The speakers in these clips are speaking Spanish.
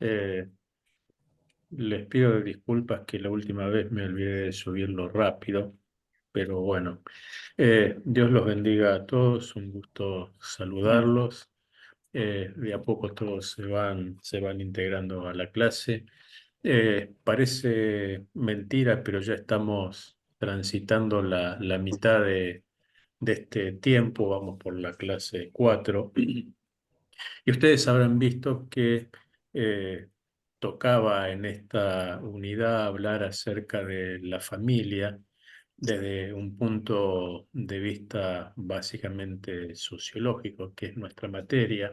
Eh, Les pido disculpas que la última vez me olvidé de subirlo rápido, pero bueno, Dios los bendiga a todos, un gusto saludarlos. De a poco todos se van integrando a la clase. Parece mentira, pero ya estamos transitando la mitad de este tiempo, vamos por la clase 4. Y ustedes habrán visto que eh, tocaba en esta unidad hablar acerca de la familia desde un punto de vista básicamente sociológico, que es nuestra materia.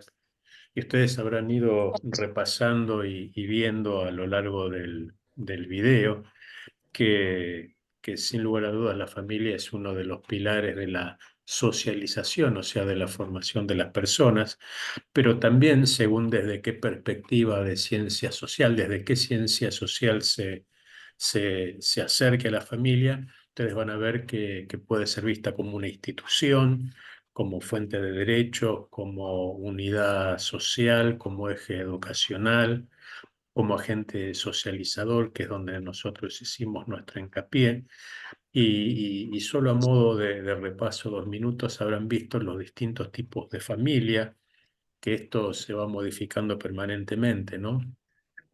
Y ustedes habrán ido repasando y viendo a lo largo del video que sin lugar a dudas la familia es uno de los pilares de la socialización, o sea, de la formación de las personas, pero también según desde qué perspectiva de ciencia social, desde qué ciencia social se acerque a la familia, ustedes van a ver que puede ser vista como una institución, como fuente de derechos, como unidad social, como eje educacional, como agente socializador, que es donde nosotros hicimos nuestro hincapié. Y solo a modo de repaso, 2 minutos, habrán visto los distintos tipos de familia, que esto se va modificando permanentemente, ¿no?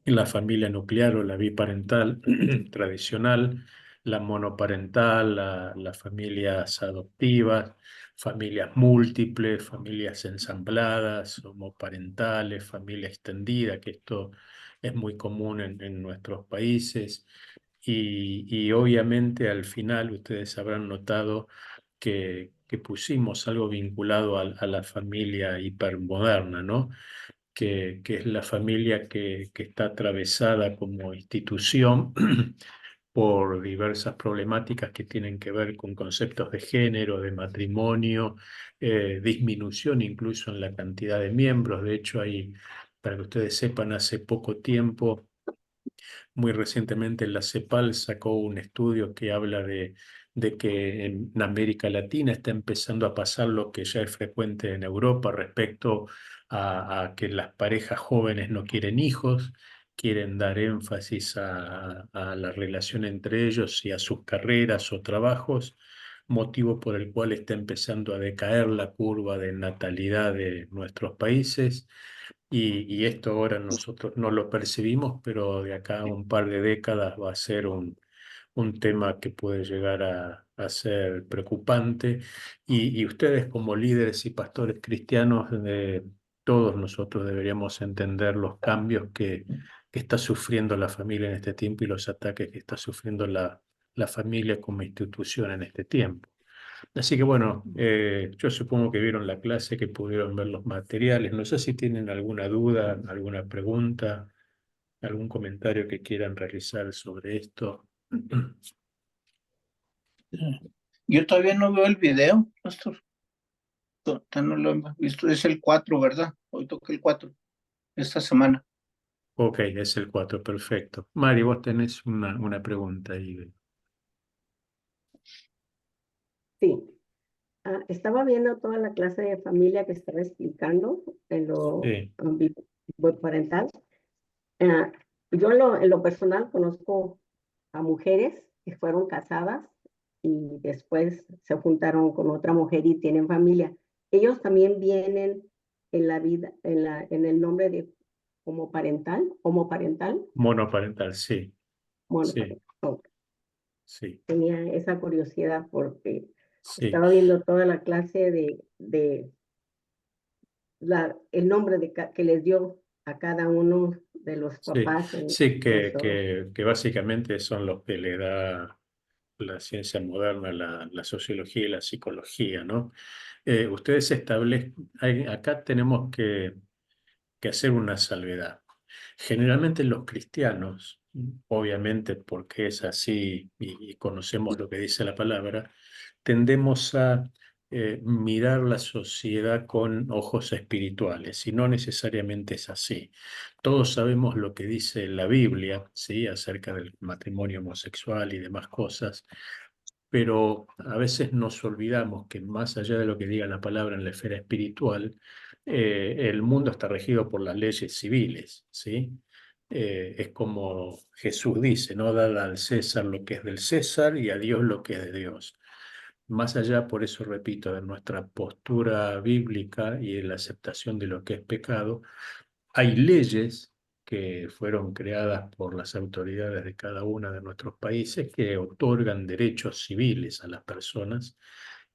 La familia nuclear o la biparental tradicional, la monoparental, las familias adoptivas, familias múltiples, familias ensambladas, homoparentales, familia extendida, que esto es muy común en nuestros países. Y obviamente al final ustedes habrán notado que pusimos algo vinculado a la familia hipermoderna, ¿no? Que es la familia que está atravesada como institución por diversas problemáticas que tienen que ver con conceptos de género, de matrimonio, disminución incluso en la cantidad de miembros. De hecho, hay, para que ustedes sepan, hace poco tiempo, muy recientemente la CEPAL sacó un estudio que habla de que en América Latina está empezando a pasar lo que ya es frecuente en Europa respecto a que las parejas jóvenes no quieren hijos, quieren dar énfasis a la relación entre ellos y a sus carreras o trabajos, motivo por el cual está empezando a decaer la curva de natalidad de nuestros países. Y esto ahora nosotros no lo percibimos, pero de acá a un par de décadas va a ser un tema que puede llegar a ser preocupante. Y ustedes como líderes y pastores cristianos, todos nosotros deberíamos entender los cambios que está sufriendo la familia en este tiempo y los ataques que está sufriendo la familia como institución en este tiempo. Así que bueno, yo supongo que vieron la clase, que pudieron ver los materiales. No sé si tienen alguna duda, alguna pregunta, algún comentario que quieran realizar sobre esto. Yo todavía no veo el video, pastor. No lo hemos visto. Es el 4, ¿verdad? Hoy toca el 4 esta semana. Ok, es el 4, perfecto. Mari, vos tenés una pregunta ahí. Sí, estaba viendo toda la clase de familia que estaba explicando en lo Sí, parental. Ah, yo en lo personal conozco a mujeres que fueron casadas y después se juntaron con otra mujer y tienen familia. Ellos también vienen en la vida, en el nombre de homoparental, monoparental, sí, sí, monoparental. Oh, sí, tenía esa curiosidad porque sí. estaba viendo toda la clase de el nombre que les dio a cada uno de los Sí, papás en sí, eso. que básicamente son los que le da la ciencia moderna, la sociología y la psicología, ¿no? Ustedes establecen, acá tenemos que hacer una salvedad. Generalmente los cristianos, obviamente porque es así y conocemos lo que dice la palabra, tendemos a mirar la sociedad con ojos espirituales y no necesariamente es así. Todos sabemos lo que dice la Biblia, ¿sí? Acerca del matrimonio homosexual y demás cosas, pero a veces nos olvidamos que más allá de lo que diga la palabra en la esfera espiritual, el mundo está regido por las leyes civiles, ¿sí? Es como Jesús dice, ¿no? Dad al César lo que es del César y a Dios lo que es de Dios. Más allá, por eso repito, de nuestra postura bíblica y de la aceptación de lo que es pecado, hay leyes que fueron creadas por las autoridades de cada uno de nuestros países que otorgan derechos civiles a las personas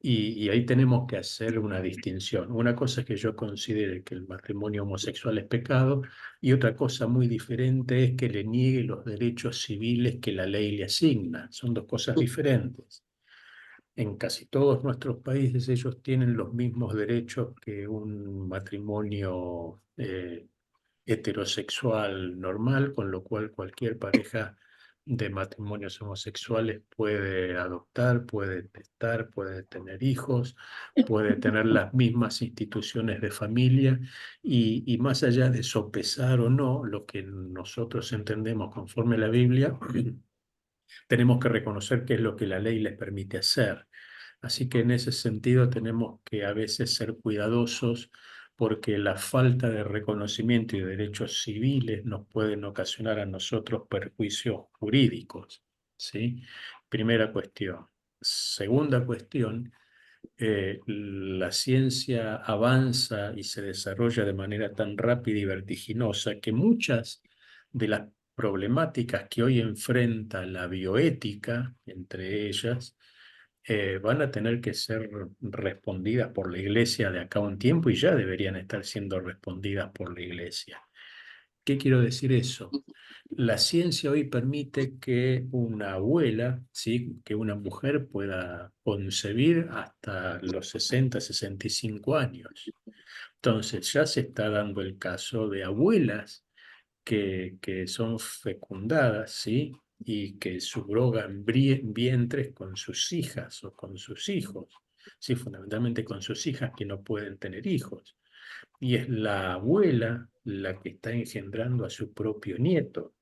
y ahí tenemos que hacer una distinción. Una cosa es que yo considere que el matrimonio homosexual es pecado y otra cosa muy diferente es que le niegue los derechos civiles que la ley le asigna. Son dos cosas diferentes. En casi todos nuestros países ellos tienen los mismos derechos que un matrimonio heterosexual normal, con lo cual cualquier pareja de matrimonios homosexuales puede adoptar, puede testar, puede tener hijos, puede tener las mismas instituciones de familia y más allá de sopesar o no lo que nosotros entendemos conforme a la Biblia, tenemos que reconocer qué es lo que la ley les permite hacer. Así que en ese sentido tenemos que a veces ser cuidadosos porque la falta de reconocimiento y de derechos civiles nos pueden ocasionar a nosotros perjuicios jurídicos, ¿sí? Primera cuestión. Segunda cuestión, la ciencia avanza y se desarrolla de manera tan rápida y vertiginosa que muchas de las problemáticas que hoy enfrenta la bioética, entre ellas, van a tener que ser respondidas por la Iglesia de acá a un tiempo y ya deberían estar siendo respondidas por la Iglesia. ¿Qué quiero decir eso? La ciencia hoy permite que una abuela, ¿sí? Que una mujer pueda concebir hasta los 60, 65 años. Entonces ya se está dando el caso de abuelas que son fecundadas, ¿sí? Y que subrogan vientres con sus hijas o con sus hijos, ¿sí? Fundamentalmente con sus hijas que no pueden tener hijos. Y es la abuela la que está engendrando a su propio nieto,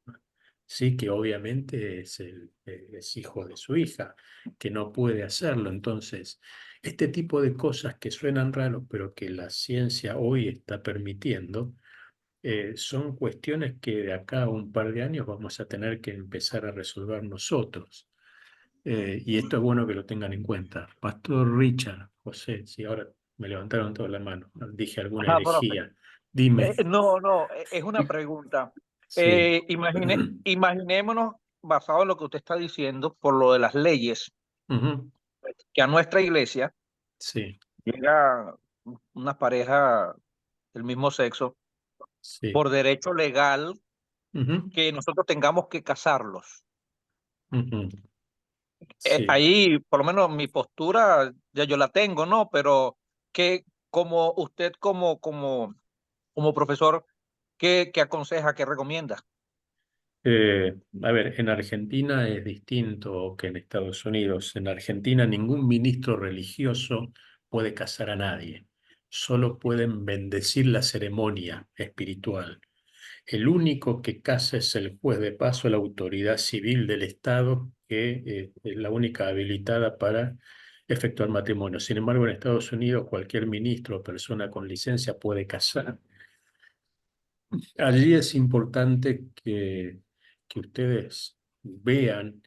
¿sí? Que obviamente es hijo de su hija, que no puede hacerlo. Entonces, este tipo de cosas que suenan raros, pero que la ciencia hoy está permitiendo, son cuestiones que de acá a un par de años vamos a tener que empezar a resolver nosotros. Y esto es bueno que lo tengan en cuenta. Pastor Richard, José, si ahora me levantaron toda la mano, dije alguna Ah, profe. herejía, dime. No, no, es una pregunta. Sí. Imaginémonos, basado en lo que usted está diciendo, por lo de las leyes, Ujú. que a nuestra iglesia Sí, llega una pareja del mismo sexo sí. por derecho legal Ujú, que nosotros tengamos que casarlos. ujú. Sí. Ahí, por lo menos mi postura, ya yo la tengo, ¿no? Pero que como usted, como profesor, ¿qué aconseja, qué recomienda? A ver, en Argentina es distinto que en Estados Unidos. En Argentina ningún ministro religioso puede casar a nadie. Solo pueden bendecir la ceremonia espiritual. El único que casa es el juez de paso, la autoridad civil del Estado, que es la única habilitada para efectuar matrimonio. Sin embargo, en Estados Unidos cualquier ministro o persona con licencia puede casar. Allí es importante que ustedes vean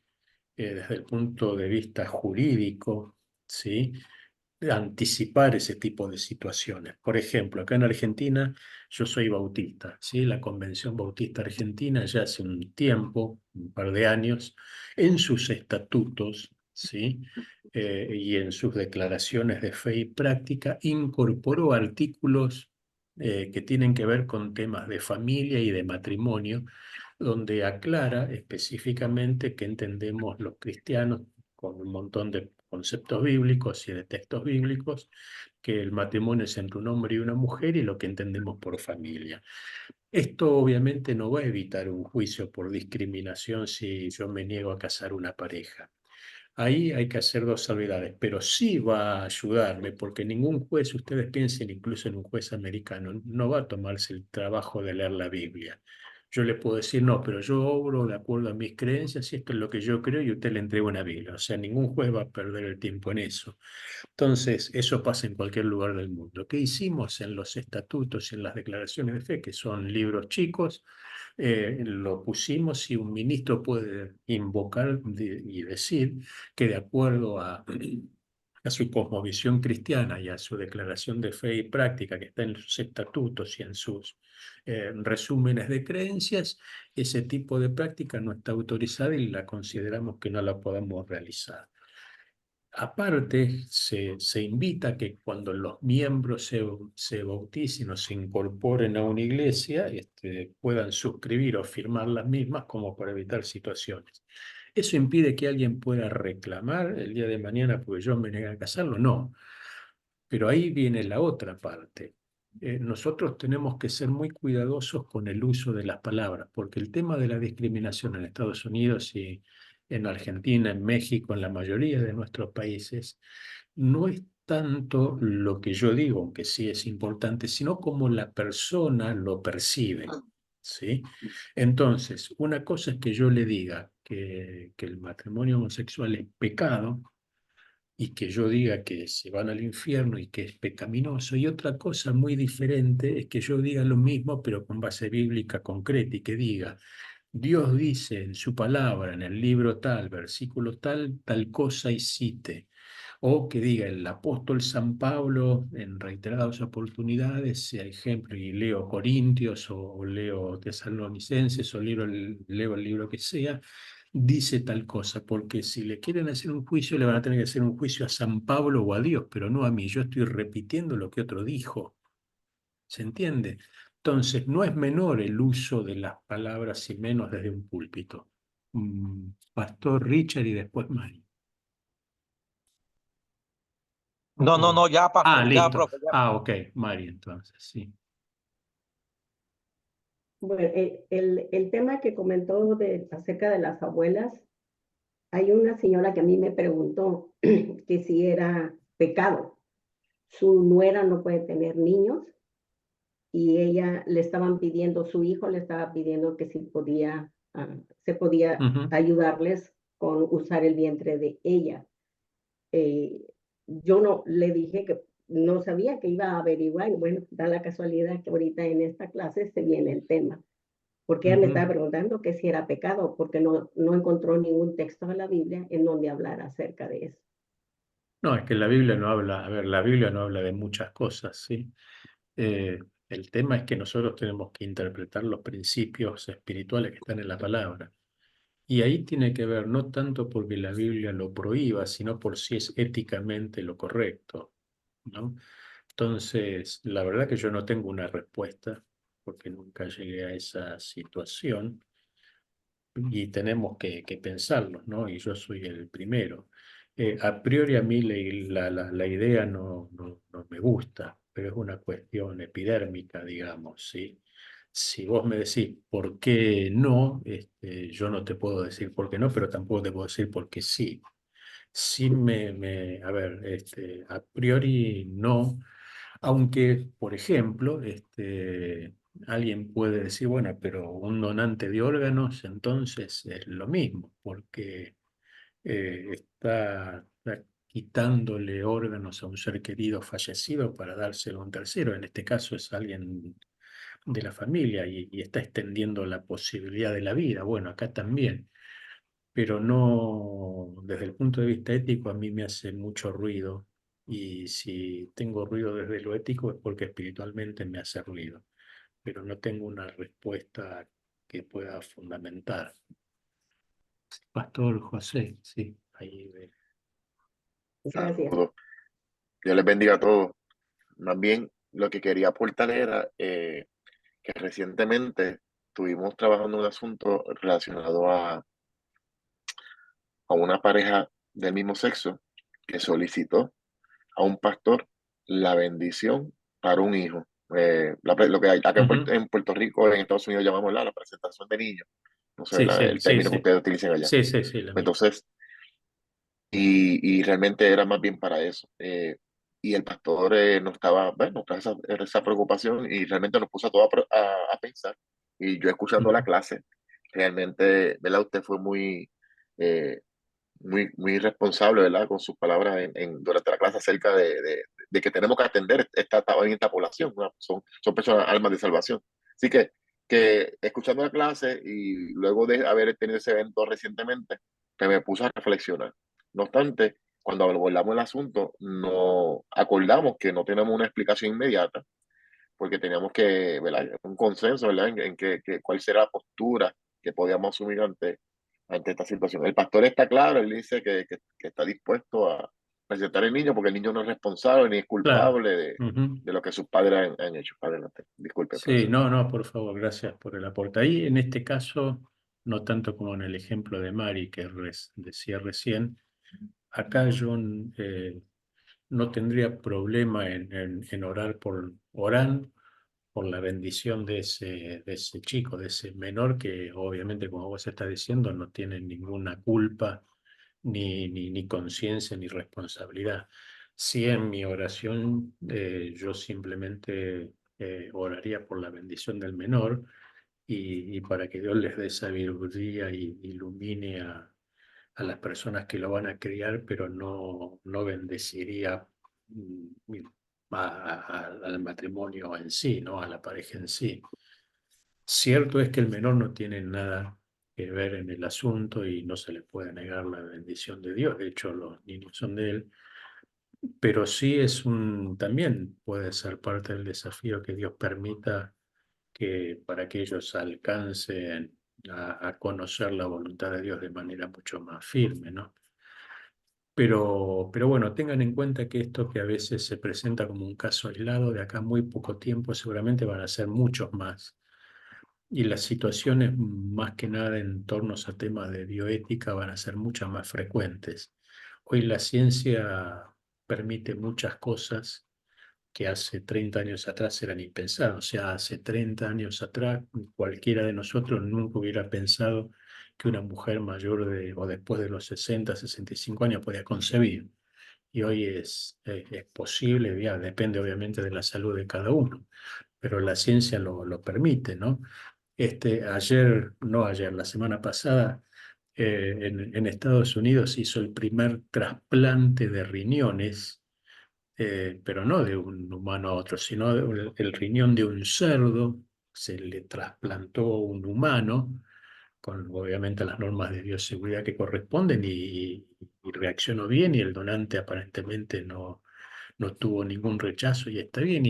desde el punto de vista jurídico, ¿sí? Anticipar ese tipo de situaciones. Por ejemplo, acá en Argentina yo soy bautista, ¿sí? La Convención Bautista Argentina ya hace un tiempo, un par de años, en sus estatutos, ¿sí? Y en sus declaraciones de fe y práctica, incorporó artículos que tienen que ver con temas de familia y de matrimonio, donde aclara específicamente qué entendemos los cristianos con un montón de conceptos bíblicos y de textos bíblicos, que el matrimonio es entre un hombre y una mujer y lo que entendemos por familia. Esto obviamente no va a evitar un juicio por discriminación si yo me niego a casar una pareja. Ahí hay que hacer dos salvedades, pero sí va a ayudarme, porque ningún juez, ustedes piensen incluso en un juez americano, no va a tomarse el trabajo de leer la Biblia. Yo le puedo decir, no, pero yo obro de acuerdo a mis creencias y esto es lo que yo creo y usted le entrega una Biblia. O sea, ningún juez va a perder el tiempo en eso. Entonces, eso pasa en cualquier lugar del mundo. ¿Qué hicimos en los estatutos y en las declaraciones de fe, que son libros chicos? Lo pusimos y un ministro puede invocar y decir que de acuerdo a su cosmovisión cristiana y a su declaración de fe y práctica que está en sus estatutos y en sus resúmenes de creencias, ese tipo de práctica no está autorizada y la consideramos que no la podemos realizar. Aparte, se invita a que cuando los miembros se bauticen o se incorporen a una iglesia, puedan suscribir o firmar las mismas como para evitar situaciones. ¿Eso impide que alguien pueda reclamar el día de mañana porque yo me negué a casarlo? No, pero ahí viene la otra parte. Nosotros tenemos que ser muy cuidadosos con el uso de las palabras, porque el tema de la discriminación en Estados Unidos y en Argentina, en México, en la mayoría de nuestros países, no es tanto lo que yo digo, que sí es importante, sino cómo la persona lo percibe, ¿sí? Entonces, una cosa es que yo le diga que el matrimonio homosexual es pecado, y que yo diga que se van al infierno y que es pecaminoso. Y otra cosa muy diferente es que yo diga lo mismo, pero con base bíblica concreta y que diga, Dios dice en su palabra, en el libro tal, versículo tal, tal cosa y cite. O que diga el apóstol San Pablo en reiteradas oportunidades, sea ejemplo, y leo Corintios o leo Tesalonicenses o leo el libro que sea, dice tal cosa, porque si le quieren hacer un juicio, le van a tener que hacer un juicio a San Pablo o a Dios, pero no a mí. Yo estoy repitiendo lo que otro dijo. ¿Se entiende? Entonces, no es menor el uso de las palabras y menos desde un púlpito. Pastor Richard y después Mari. No, no, no, ya, Ah, ya, listo. profe, ya. Ah, ok, Mari, entonces, sí. Bueno, el tema que comentó acerca de las abuelas, hay una señora que a mí me preguntó que si era pecado. Su nuera no puede tener niños y ella le estaban pidiendo, su hijo le estaba pidiendo que si podía, se podía Ujú. ayudarles con usar el vientre de ella. Eh, yo no le dije que no sabía que iba a averiguar, y bueno, da la casualidad que ahorita en esta clase se viene el tema, porque ella me Ujú. estaba preguntando que si era pecado, porque no encontró ningún texto de la Biblia en donde hablara acerca de eso. No, es que la Biblia no habla, a ver, la Biblia no habla de muchas cosas, ¿sí? Eh, el tema es que nosotros tenemos que interpretar los principios espirituales que están en la palabra. Y ahí tiene que ver no tanto porque la Biblia lo prohíba, sino por si es éticamente lo correcto, ¿no? Entonces, la verdad que yo no tengo una respuesta, porque nunca llegué a esa situación, y tenemos que pensarlo, ¿no? Y yo soy el primero. A priori a mí la idea no me gusta, pero es una cuestión epidérmica, digamos, ¿sí? Si vos me decís por qué no, yo no te puedo decir por qué no, pero tampoco te puedo decir por qué sí. Sí a ver, a priori no, aunque, por ejemplo, alguien puede decir, bueno, pero un donante de órganos entonces es lo mismo, porque está quitándole órganos a un ser querido fallecido para dárselo a un tercero, en este caso es alguien de la familia y está extendiendo la posibilidad de la vida. Bueno, acá también, pero no, desde el punto de vista ético, a mí me hace mucho ruido. Y si tengo ruido desde lo ético es porque espiritualmente me hace ruido, pero no tengo una respuesta que pueda fundamentar. Pastor José, sí, ahí ve. Gracias. Saludos. Dios les bendiga a todos. Más bien, lo que quería aportar era que recientemente estuvimos trabajando un asunto relacionado a una pareja del mismo sexo que solicitó a un pastor la bendición para un hijo. Lo que hay acá Ujú. En Puerto Rico, en Estados Unidos llamamos la presentación de niños. No sé Sí, sí, el sí, término que sí. ustedes utilicen allá. Sí, sí, sí, la misma. Entonces, y realmente era más bien para eso. Y el pastor no estaba, bueno, con esa preocupación y realmente nos puso a todos a pensar Y yo escuchando la clase, realmente, ¿verdad? Usted fue eh, muy responsable, ¿verdad? Con sus palabras durante la clase acerca de que tenemos que atender esta población, ¿no? Son personas, almas de salvación. Así que escuchando la clase y luego de haber tenido ese evento recientemente, que me puse a reflexionar. No obstante, cuando abordamos el asunto, no acordamos que no tenemos una explicación inmediata, porque teníamos que, ¿verdad? Un consenso, ¿verdad? Cuál será la postura que podíamos asumir ante esta situación. El pastor está claro, él dice que está dispuesto a presentar al niño porque el niño no es responsable ni es Claro. culpable Ujú. de lo que sus padres han hecho. Adelante. Disculpe, Sí, profesor. no, no, por favor, gracias por el aporte. Ahí, en este caso, no tanto como en el ejemplo de Mari que decía recién, acá yo no tendría problema en orar por la bendición de ese chico, de ese menor que obviamente, como vos estás diciendo, no tiene ninguna culpa, ni conciencia, ni responsabilidad. Sí, en mi oración yo simplemente oraría por la bendición del menor y para que Dios les dé sabiduría y ilumine a las personas que lo van a criar, pero no bendeciría al matrimonio en sí, ¿no? A la pareja en sí. Cierto es que el menor no tiene nada que ver en el asunto y no se le puede negar la bendición de Dios. De hecho, los niños son de él, pero sí también puede ser parte del desafío que Dios permita que para que ellos alcancen a conocer la voluntad de Dios de manera mucho más firme, ¿no? Pero bueno, tengan en cuenta que esto que a veces se presenta como un caso aislado, de acá a muy poco tiempo seguramente van a ser muchos más. Y las situaciones, más que nada en torno a temas de bioética, van a ser muchas más frecuentes. Hoy la ciencia permite muchas cosas que hace 30 años atrás eran impensadas. O sea, hace 30 años atrás cualquiera de nosotros nunca hubiera pensado que una mujer mayor o después de los 60, 65 años podía concebir. Y hoy es posible, ya, depende obviamente de la salud de cada uno, pero la ciencia lo permite, ¿no? No ayer, la semana pasada, en Estados Unidos hizo el primer trasplante de riñones, pero no de un humano a otro, sino el riñón de un cerdo, se le trasplantó a un humano, con obviamente las normas de bioseguridad que corresponden, y reaccionó bien, y el donante aparentemente no tuvo ningún rechazo y está bien.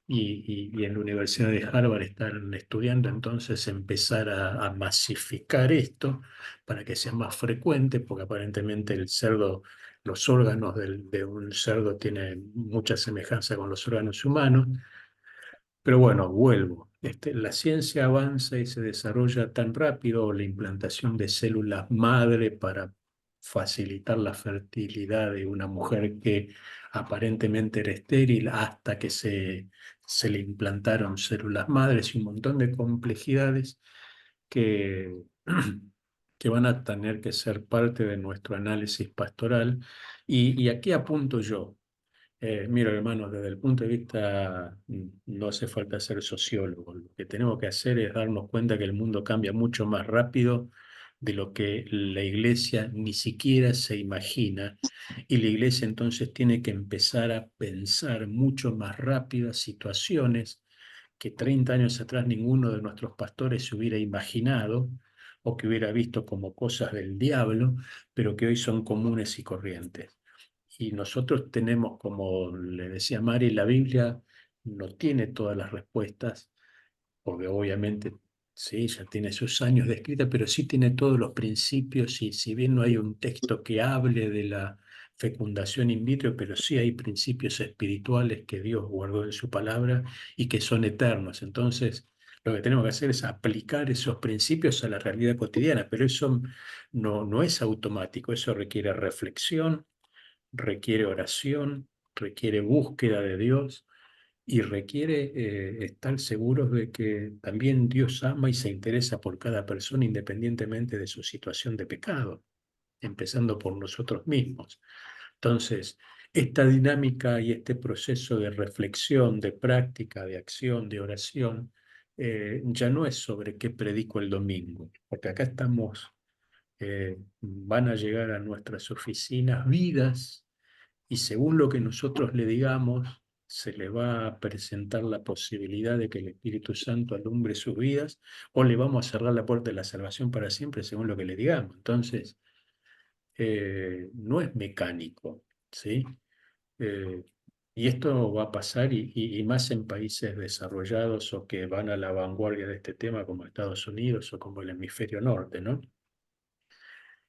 Y en la Universidad de Harvard están estudiando entonces empezar a masificar esto para que sea más frecuente, porque aparentemente los órganos de un cerdo tienen mucha semejanza con los órganos humanos. Pero bueno, vuelvo. La ciencia avanza y se desarrolla tan rápido, la implantación de células madre para facilitar la fertilidad de una mujer que aparentemente era estéril hasta que se le implantaron células madres y un montón de complejidades que, que van a tener que ser parte de nuestro análisis pastoral. Y aquí apunto yo. Mira, hermano, desde el punto de vista, no hace falta ser sociólogo. Lo que tenemos que hacer es darnos cuenta que el mundo cambia mucho más rápido de lo que la iglesia ni siquiera se imagina. Y la iglesia entonces tiene que empezar a pensar mucho más rápido situaciones que 30 años atrás ninguno de nuestros pastores se hubiera imaginado o que hubiera visto como cosas del diablo, pero que hoy son comunes y corrientes. Y nosotros tenemos, como le decía Mari, la Biblia no tiene todas las respuestas, porque obviamente sí, ya tiene sus años de escrita, pero sí tiene todos los principios, y si bien no hay un texto que hable de la fecundación in vitro, pero sí hay principios espirituales que Dios guardó en su palabra y que son eternos. Entonces, lo que tenemos que hacer es aplicar esos principios a la realidad cotidiana, pero eso no es automático, eso requiere reflexión, requiere oración, requiere búsqueda de Dios y requiere estar seguros de que también Dios ama y se interesa por cada persona independientemente de su situación de pecado, empezando por nosotros mismos. Entonces, esta dinámica y este proceso de reflexión, de práctica, de acción, de oración, ya no es sobre qué predico el domingo, porque acá estamos, van a llegar a nuestras oficinas vidas y según lo que nosotros le digamos, se le va a presentar la posibilidad de que el Espíritu Santo alumbre sus vidas o le vamos a cerrar la puerta de la salvación para siempre según lo que le digamos. Entonces, no es mecánico, ¿sí? Eh, y esto va a pasar y más en países desarrollados o que van a la vanguardia de este tema como Estados Unidos o como el hemisferio norte, ¿no?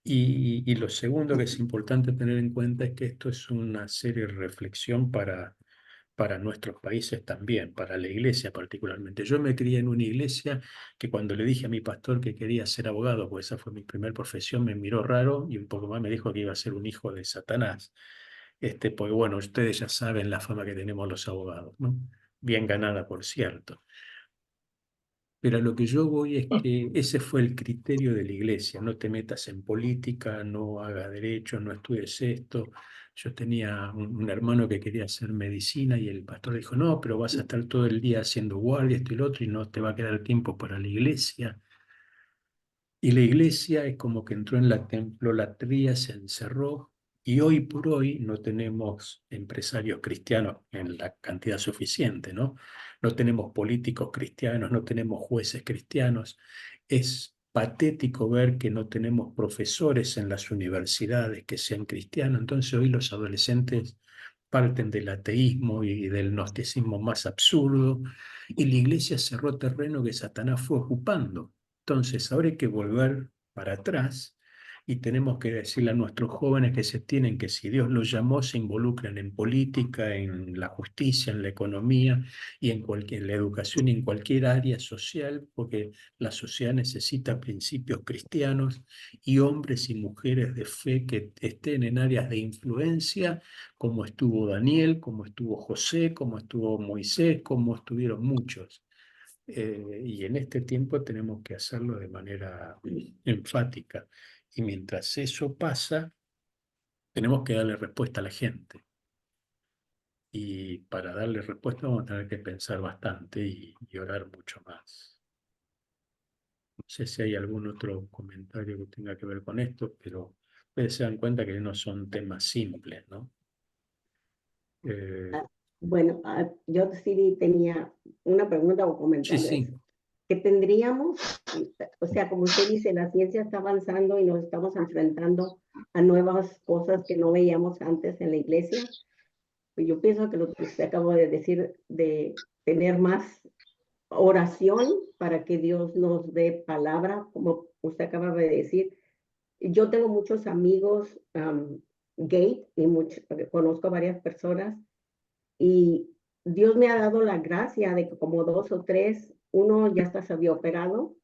Y lo segundo que es importante tener en cuenta es que esto es una serie de reflexión para nuestros países también, para la iglesia particularmente. Yo me crié en una iglesia que cuando le dije a mi pastor que quería ser abogado, porque esa fue mi primera profesión, me miró raro y un poco más me dijo que iba a ser un hijo de Satanás. Porque bueno, ustedes ya saben la fama que tenemos los abogados, ¿no? Bien ganada, por cierto. Pero a lo que yo voy es que ese fue el criterio de la iglesia: no te metas en política, no hagas derecho, no estudies esto. Yo tenía un hermano que quería hacer medicina y el pastor dijo, no, pero vas a estar todo el día haciendo guardia, esto y lo otro, y no te va a quedar tiempo para la iglesia. Y la iglesia es como que entró en la templolatría, se encerró, y hoy por hoy no tenemos empresarios cristianos en la cantidad suficiente, ¿no? No tenemos políticos cristianos, no tenemos jueces cristianos. Es patético ver que no tenemos profesores en las universidades que sean cristianos. Entonces hoy los adolescentes parten del ateísmo y del gnosticismo más absurdo, y la iglesia cerró terreno que Satanás fue ocupando. Entonces, ahora hay que volver para atrás y tenemos que decirle a nuestros jóvenes que se tienen que, si Dios los llamó, se involucren en política, en la justicia, en la economía y en la educación y en cualquier área social, porque la sociedad necesita principios cristianos y hombres y mujeres de fe que estén en áreas de influencia, como estuvo Daniel, como estuvo José, como estuvo Moisés, como estuvieron muchos. Y en este tiempo tenemos que hacerlo de manera enfática. Y mientras eso pasa, tenemos que darle respuesta a la gente. Y para darle respuesta vamos a tener que pensar bastante y orar mucho más. No sé si hay algún otro comentario que tenga que ver con esto, pero ustedes se dan cuenta que no son temas simples, ¿no? Ah, bueno, yo sí tenía una pregunta o Sí, comentario. sí. Que tendríamos, o sea, como usted dice, la ciencia está avanzando y nos estamos enfrentando a nuevas cosas que no veíamos antes en la iglesia. Pues yo pienso que lo que usted acabó de decir, de tener más oración para que Dios nos dé palabra, como usted acaba de decir. Yo tengo muchos amigos gay y conozco a varias personas y Dios me ha dado la gracia de que como dos o tres, uno ya hasta se había operado,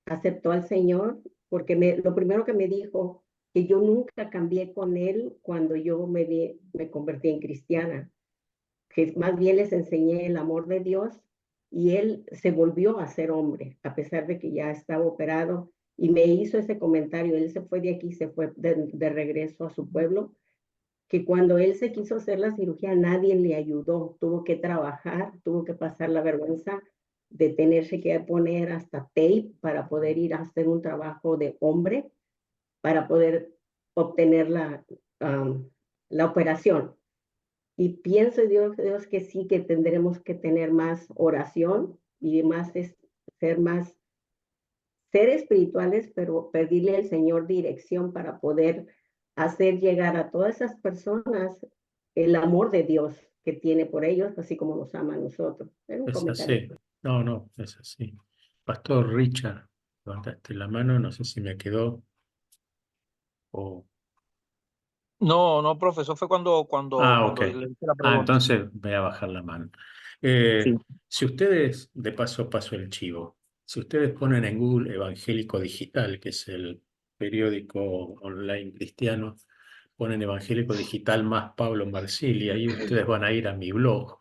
aceptó al Señor, porque lo primero que me dijo, que yo nunca cambié con él cuando yo me convertí en cristiana, que más bien les enseñé el amor de Dios y él se volvió a ser hombre, a pesar de que ya estaba operado, y me hizo ese comentario. Él se fue de aquí, se fue de regreso a su pueblo, que cuando él se quiso hacer la cirugía nadie le ayudó, tuvo que trabajar, tuvo que pasar la vergüenza de tenerse que poner hasta tape para poder ir a hacer un trabajo de hombre, para poder obtener la operación. Y pienso, Dios, que sí, que tendremos que tener más oración y más ser espirituales, pero pedirle al Señor dirección para poder hacer llegar a todas esas personas el amor de Dios que tiene por ellos, así como nos ama a nosotros. Es un Es comentario. así. No, no, es así. Pastor Richard, levantaste la mano, no sé si me quedó o... No, no, profesor, fue Ok. cuando le hice la Ah, pregunta. entonces voy a bajar la mano. Sí. Si ustedes, de paso el chivo, si ustedes ponen en Google Evangélico Digital, que es el periódico online cristiano, ponen Evangélico Digital más Pablo Marsilli, ahí ustedes van a ir a mi blog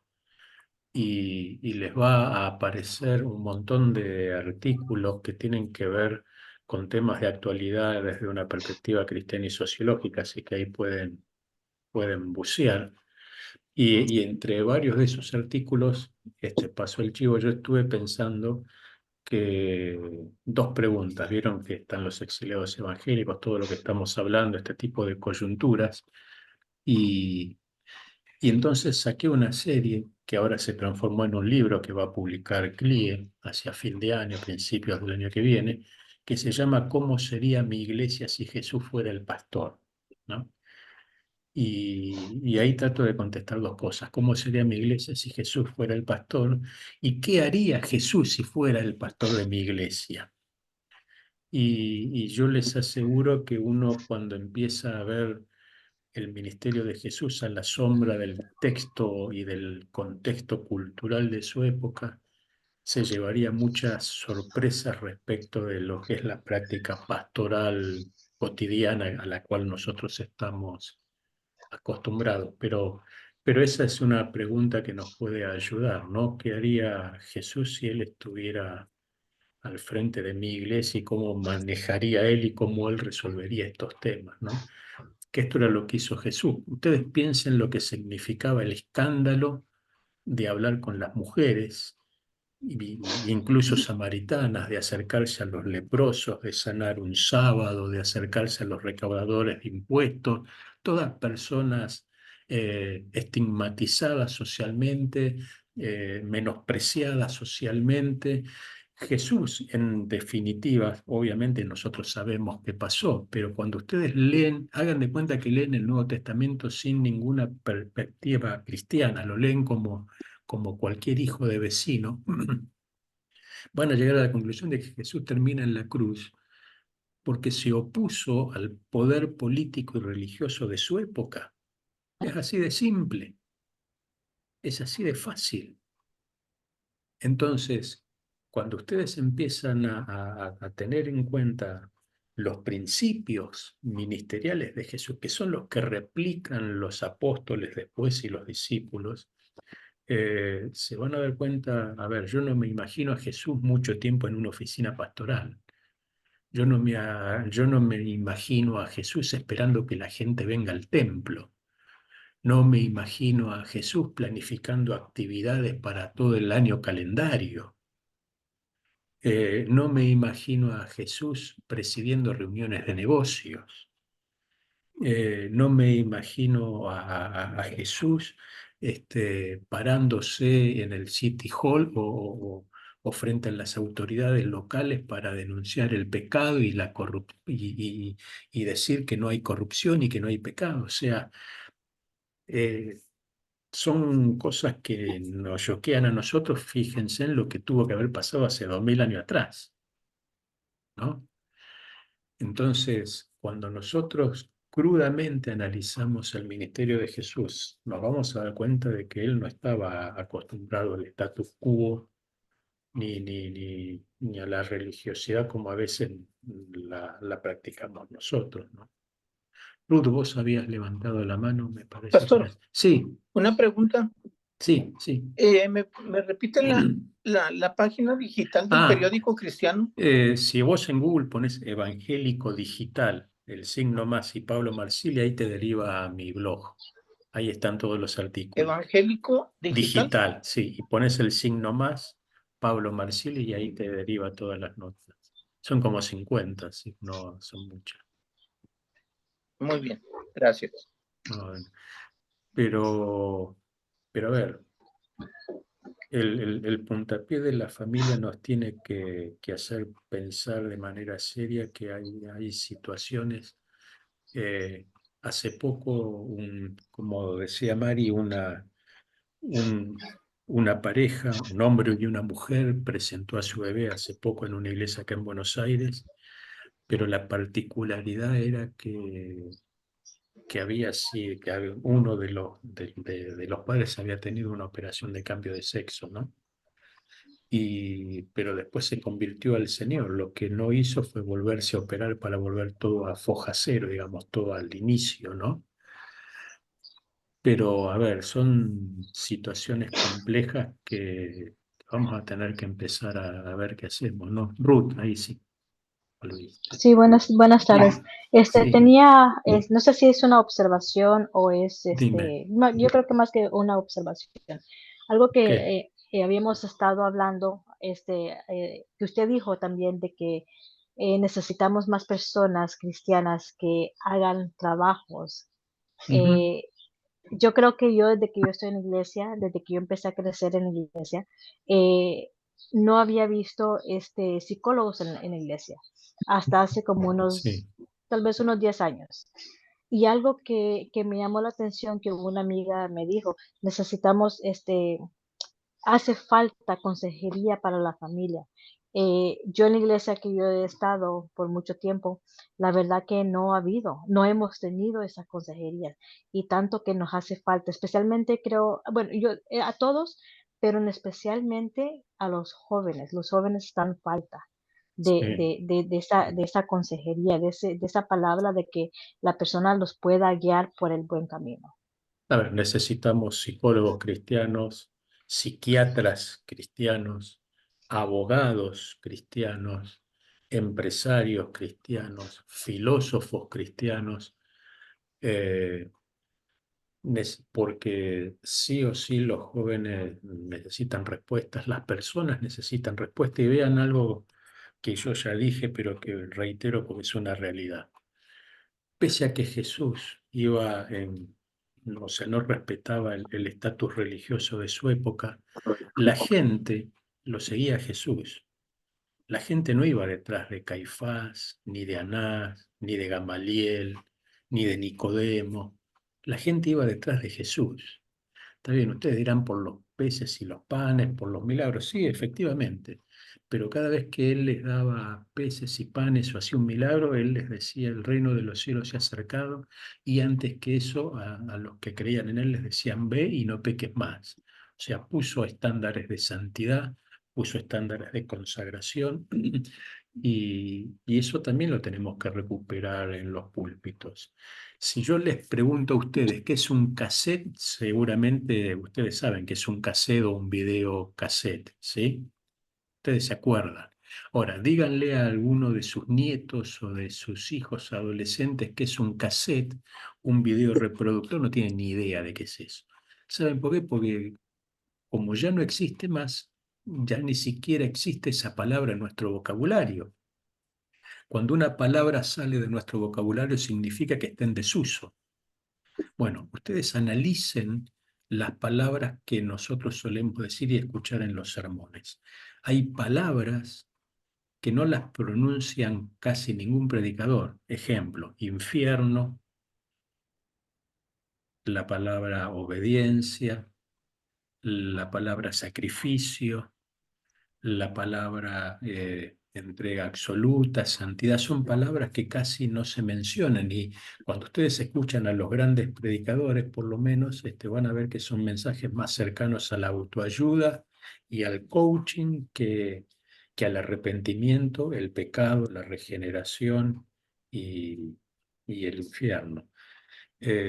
y les va a aparecer un montón de artículos que tienen que ver con temas de actualidad desde una perspectiva cristiana y sociológica, así que ahí pueden bucear. Y entre varios de esos artículos, pasó el chivo, yo estuve pensando que dos preguntas. Vieron que están los exiliados evangélicos, todo lo que estamos hablando, este tipo de coyunturas. Y entonces saqué una serie que ahora se transformó en un libro que va a publicar CLIE hacia fin de año, principios del año que viene, que se llama ¿Cómo sería mi iglesia si Jesús fuera el pastor? ¿No? Y ahí trato de contestar dos cosas. ¿Cómo sería mi iglesia si Jesús fuera el pastor? ¿Y qué haría Jesús si fuera el pastor de mi iglesia? Y yo les aseguro que uno cuando empieza a ver el ministerio de Jesús a la sombra del texto y del contexto cultural de su época, se llevaría muchas sorpresas respecto de lo que es la práctica pastoral cotidiana a la cual nosotros estamos acostumbrados. Pero esa es una pregunta que nos puede ayudar, ¿no? ¿Qué haría Jesús si él estuviera al frente de mi iglesia y cómo manejaría él y cómo él resolvería estos temas, ¿no? Que esto era lo que hizo Jesús. Ustedes piensen lo que significaba el escándalo de hablar con las mujeres, incluso samaritanas, de acercarse a los leprosos, de sanar un sábado, de acercarse a los recaudadores de impuestos, todas personas estigmatizadas socialmente, menospreciadas socialmente. Jesús, en definitiva, obviamente nosotros sabemos qué pasó, pero cuando ustedes leen, hagan de cuenta que leen el Nuevo Testamento sin ninguna perspectiva cristiana, lo leen como cualquier hijo de vecino, van a llegar a la conclusión de que Jesús termina en la cruz porque se opuso al poder político y religioso de su época. Es así de simple, es así de fácil. Entonces, cuando ustedes empiezan a tener en cuenta los principios ministeriales de Jesús, que son los que replican los apóstoles después y los discípulos, se van a dar cuenta, a ver, yo no me imagino a Jesús mucho tiempo en una oficina pastoral. Yo no me imagino a Jesús esperando que la gente venga al templo. No me imagino a Jesús planificando actividades para todo el año calendario. No me imagino a Jesús presidiendo reuniones de negocios. No me imagino a Jesús parándose en el City Hall o frente a las autoridades locales para denunciar el pecado y y decir que no hay corrupción y que no hay pecado. O sea, son cosas que nos choquean a nosotros. Fíjense en lo que tuvo que haber pasado hace 2000 años atrás, ¿no? Entonces, cuando nosotros crudamente analizamos el ministerio de Jesús, nos vamos a dar cuenta de que él no estaba acostumbrado al status quo ni a la religiosidad como a veces la practicamos nosotros, ¿no? Ruth, vos habías levantado la mano, me parece. Pastor, Sí, una pregunta. sí. ¿Me repiten la página digital del periódico cristiano? Si vos en Google pones evangélico digital, el signo más y Pablo Marsili, ahí te deriva a mi blog. Ahí están todos los artículos. Evangélico digital. Digital, sí. Y pones el signo más, Pablo Marsili, y ahí te deriva todas las notas. Son como 50, sí, no son muchas. Muy bien, gracias. Bueno, pero a ver, el puntapié de la familia nos tiene que hacer pensar de manera seria que hay situaciones. Hace poco, como decía Mari, una pareja, un hombre y una mujer, presentó a su bebé hace poco en una iglesia acá en Buenos Aires, pero la particularidad era que uno de los padres había tenido una operación de cambio de sexo, ¿no? Pero después se convirtió al Señor. Lo que no hizo fue volverse a operar para volver todo a foja cero, digamos, todo al inicio, ¿no? Pero, a ver, son situaciones complejas que vamos a tener que empezar a ver qué hacemos, ¿no? Ruth, ahí sí, volviste. Sí, buenas tardes. Sí. Tenía, no sé si es una observación o es, Dime. no, yo creo que más que una observación. Algo ¿Qué? que habíamos estado hablando que usted dijo también de que necesitamos más personas cristianas que hagan trabajos. Ujú. Eh, yo creo que yo desde que yo estoy en la iglesia, desde que yo empecé a crecer en la iglesia, eh, no había visto psicólogos en la iglesia hasta hace como Sí, tal vez unos 10 años. Y algo que me llamó la atención que una amiga me dijo, necesitamos hace falta consejería para la familia. Yo en la iglesia que yo he estado por mucho tiempo, la verdad que no hemos tenido esas consejerías y tanto que nos hace falta, especialmente creo, bueno, yo a todos, pero especialmente a los jóvenes están falta sí. de esa consejería, de esa palabra de que la persona los pueda guiar por el buen camino. A ver, necesitamos psicólogos cristianos, psiquiatras cristianos, abogados cristianos, empresarios cristianos, filósofos cristianos, eh, porque sí o sí los jóvenes necesitan respuestas, las personas necesitan respuestas y vean algo que yo ya dije, pero que reitero porque es una realidad. Pese a que Jesús iba en, o sea, no respetaba el estatus religioso de su época, la gente lo seguía a Jesús. La gente no iba detrás de Caifás, ni de Anás, ni de Gamaliel, ni de Nicodemo. La gente iba detrás de Jesús. Está bien, ustedes dirán por los peces y los panes, por los milagros. Sí, efectivamente. Pero cada vez que Él les daba peces y panes o hacía un milagro, Él les decía, el reino de los cielos se ha acercado. Y antes que eso, a los que creían en Él les decían, ve y no peques más. O sea, puso estándares de santidad, puso estándares de consagración. Y eso también lo tenemos que recuperar en los púlpitos. Si yo les pregunto a ustedes qué es un cassette, seguramente ustedes saben que es un cassette o un video cassette, ¿sí? Ustedes se acuerdan. Ahora, díganle a alguno de sus nietos o de sus hijos adolescentes qué es un cassette, un video reproductor, no tienen ni idea de qué es eso. ¿Saben por qué? Porque como ya no existe más, ya ni siquiera existe esa palabra en nuestro vocabulario. Cuando una palabra sale de nuestro vocabulario significa que está en desuso. Bueno, ustedes analicen las palabras que nosotros solemos decir y escuchar en los sermones. Hay palabras que no las pronuncian casi ningún predicador. Ejemplo, infierno, la palabra obediencia, la palabra sacrificio, la palabra entrega absoluta, santidad, son palabras que casi no se mencionan y cuando ustedes escuchan a los grandes predicadores, por lo menos, van a ver que son mensajes más cercanos a la autoayuda y al coaching que al arrepentimiento, el pecado, la regeneración y, y el infierno.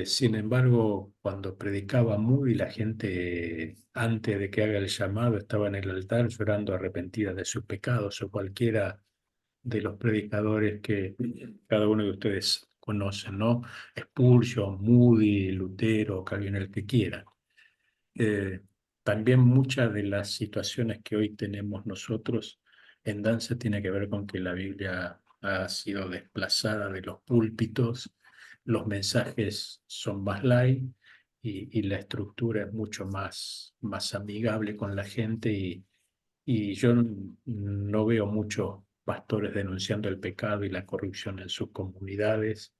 Sin embargo, cuando predicaba Moody, la gente, antes de que haga el llamado, estaba en el altar llorando arrepentida de sus pecados, o cualquiera de los predicadores que cada uno de ustedes conocen, ¿no? Spurgeon, Moody, Lutero, Calvino, el que quiera. Eh, También muchas de las situaciones que hoy tenemos nosotros en danza tiene que ver con que la Biblia ha sido desplazada de los púlpitos, los mensajes son más light y la estructura es mucho más amigable con la gente y yo no veo muchos pastores denunciando el pecado y la corrupción en sus comunidades,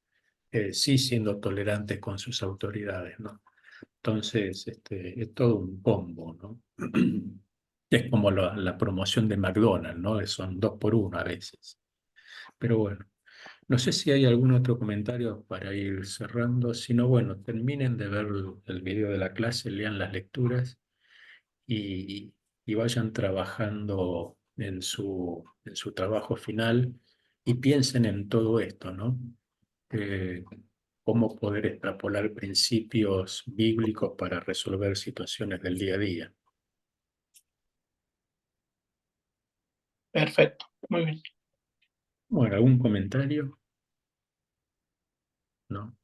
sí siendo tolerantes con sus autoridades, ¿no? Entonces, es todo un combo, ¿no? Es como la promoción de McDonald's, ¿no? Son 2 por 1 a veces. Pero bueno, no sé si hay algún otro comentario para ir cerrando. Si no, bueno, terminen de ver el video de la clase, lean las lecturas y vayan trabajando en su trabajo final y piensen en todo esto, ¿no? eh, Cómo poder extrapolar principios bíblicos para resolver situaciones del día a día. Perfecto, muy bien. Bueno, ¿algún comentario? ¿No?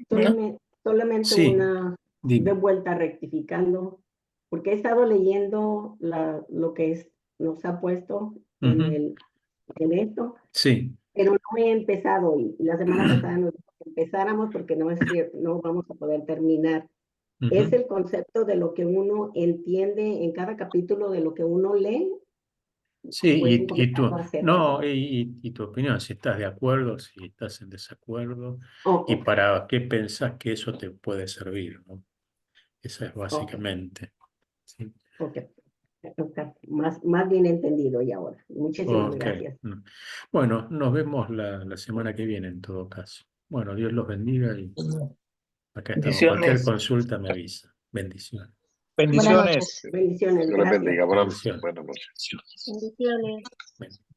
¿No? Solamente Sí, una de dime. vuelta rectificando. porque he estado leyendo lo que nos ha puesto Ujú. en esto, Sí, pero no he empezado y la semana pasada nos dijo que empezáramos porque no es cierto, no vamos a poder terminar. Es ujú. el concepto de lo que uno entiende en cada capítulo de lo que uno lee, Sí, o es un y comentario tu, acerca. no, y tu opinión, si estás de acuerdo, si estás en desacuerdo, Oh, y ok, para qué pensás que eso te puede servir, ¿no? Esa es ok, básicamente. ¿Sí? ok. Ok, más bien entendido y ahora. Muchísimas Ok. gracias. Bueno, nos vemos la semana que viene en todo caso. Bueno, Dios los bendiga y acá estamos. Cualquier Bendiciones. consulta me avisa. Bendiciones. Buenas Bendiciones. noches. Bendiciones, Dios les gracias. bendiga. Buenas Bendiciones. buenas noches. Bendiciones. Bendiciones.